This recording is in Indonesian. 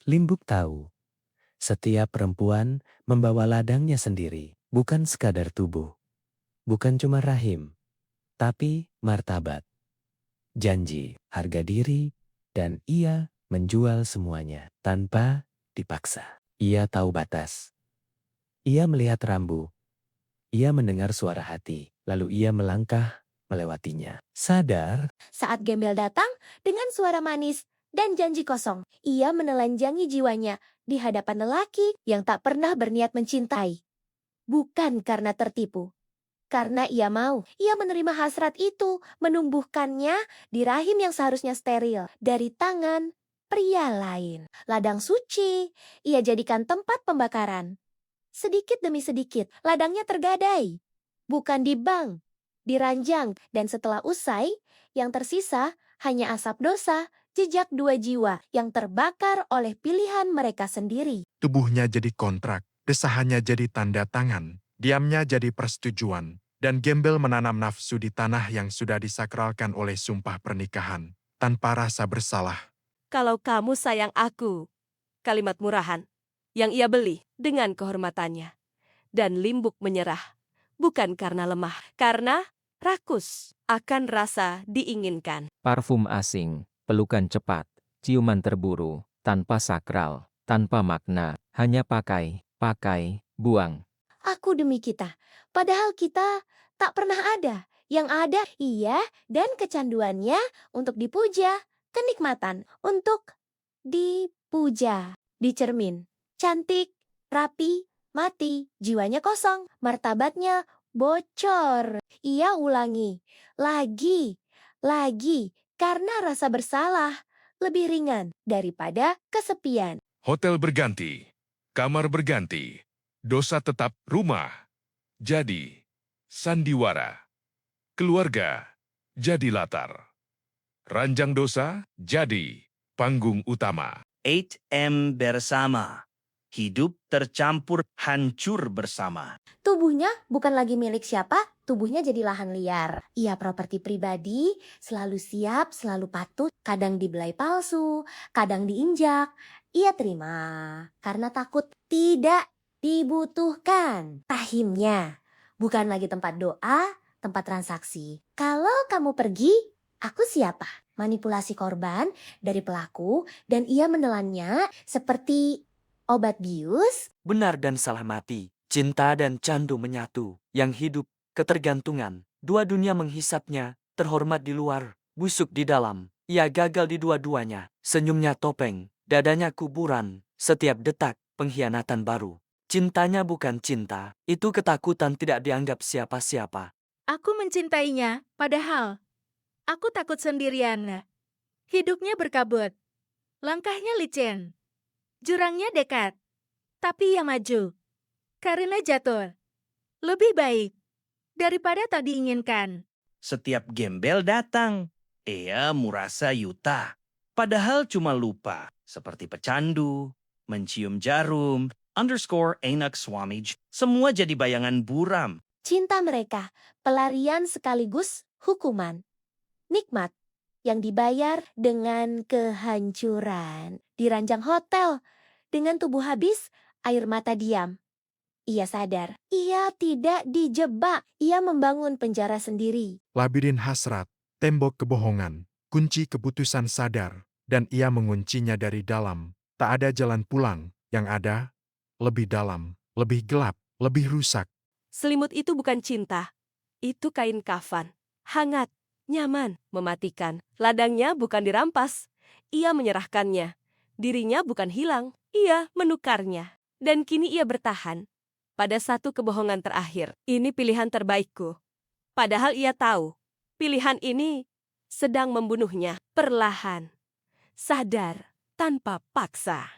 Limbuk tahu, setiap perempuan membawa ladangnya sendiri, bukan sekadar tubuh, bukan cuma rahim, tapi martabat, janji, harga diri, dan ia menjual semuanya tanpa dipaksa. Ia tahu batas. Ia melihat rambu. Ia mendengar suara hati, lalu ia melangkah melewatinya. Sadar, Saat gembel datang dengan suara manis dan janji kosong, ia menelanjangi jiwanya di hadapan lelaki yang tak pernah berniat mencintai. Bukan karena tertipu, karena ia mau. Ia menerima hasrat itu, menumbuhkannya di rahim yang seharusnya steril dari tangan pria lain. Ladang suci, ia jadikan tempat pembakaran. Sedikit demi sedikit, ladangnya tergadai. Bukan di bank, diranjang, dan setelah usai, yang tersisa hanya asap dosa, jejak dua jiwa yang terbakar oleh pilihan mereka sendiri. Tubuhnya jadi kontrak, desahannya jadi tanda tangan, diamnya jadi persetujuan, dan gembel menanam nafsu di tanah yang sudah disakralkan oleh sumpah pernikahan, tanpa rasa bersalah. Kalau kamu sayang aku, kalimat murahan yang ia beli dengan kehormatannya. Dan Limbuk menyerah, bukan karena lemah, karena rakus akan rasa diinginkan. Parfum asing, pelukan cepat, ciuman terburu, tanpa sakral, tanpa makna, hanya pakai, buang. Aku demi kita, padahal kita tak pernah ada. Yang ada ia dan kecanduannya untuk dipuja, kenikmatan untuk dipuja. Di cermin, cantik, rapi, mati, jiwanya kosong, martabatnya bocor. Ia ulangi, lagi, karena rasa bersalah lebih ringan daripada kesepian. Hotel berganti, kamar berganti, dosa tetap rumah. Jadi, sandiwara. Keluarga, jadi latar. Ranjang dosa, jadi panggung utama. 8M bersama. Hidup tercampur hancur bersama. Tubuhnya bukan lagi milik siapa, tubuhnya jadi lahan liar. Ia properti pribadi, selalu siap, selalu patuh, kadang dibelai palsu, kadang diinjak. Ia terima karena takut tidak dibutuhkan. Rahimnya bukan lagi tempat doa, tempat transaksi. Kalau kamu pergi, aku siapa? Manipulasi korban dari pelaku dan ia menelannya seperti obat bius. Benar dan salah mati, cinta dan candu menyatu, yang hidup, ketergantungan, dua dunia menghisapnya, terhormat di luar, busuk di dalam, ia gagal di dua-duanya, senyumnya topeng, dadanya kuburan, setiap detak, pengkhianatan baru. Cintanya bukan cinta, itu ketakutan tidak dianggap siapa-siapa. Aku mencintainya, padahal aku takut sendirian. Hidupnya berkabut, langkahnya licin, jurangnya dekat, tapi ia maju. Karena jatuh, lebih baik daripada tak diinginkan. Setiap gembel datang, ia merasa yuta. Padahal cuma lupa, seperti pecandu, mencium jarum, _enak swamij, semua jadi bayangan buram. Cinta mereka, pelarian sekaligus hukuman. Nikmat yang dibayar dengan kehancuran. Di ranjang hotel, dengan tubuh habis, air mata diam. Ia sadar, ia tidak dijebak. Ia membangun penjara sendiri. Labirin hasrat, tembok kebohongan, kunci keputusan sadar, dan ia menguncinya dari dalam. Tak ada jalan pulang, yang ada lebih dalam, lebih gelap, lebih rusak. Selimut itu bukan cinta, itu kain kafan, hangat, nyaman, mematikan. Ladangnya bukan dirampas, ia menyerahkannya. Dirinya bukan hilang, ia menukarnya. Dan kini ia bertahan pada satu kebohongan terakhir. Ini pilihan terbaikku. Padahal ia tahu, pilihan ini sedang membunuhnya perlahan, sadar, tanpa paksa.